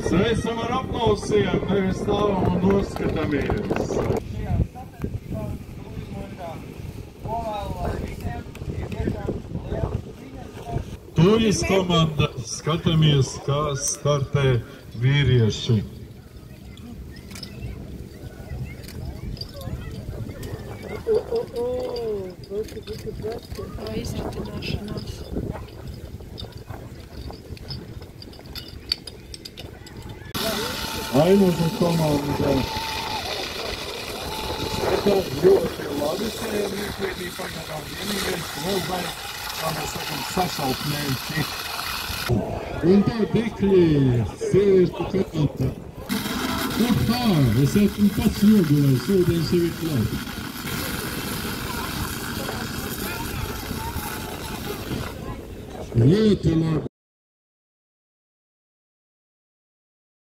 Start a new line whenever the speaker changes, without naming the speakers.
Sveicam ar aplausiem, nevis stāvam un noskatāmies. Tujas komanda, skatāmies, kā startē vīrieši.
Izritināšanās.
Ainoža komanda. Skatās ļoti labi, ka Rītvīdī pagadām vienīgais, vai, kā mēs sakam, sašautmēļi. Un tā Dekļi, sieviešu komanda. Kā, es esmu pats nogulējis, ūdens jau ir klāt. Ļoti labi.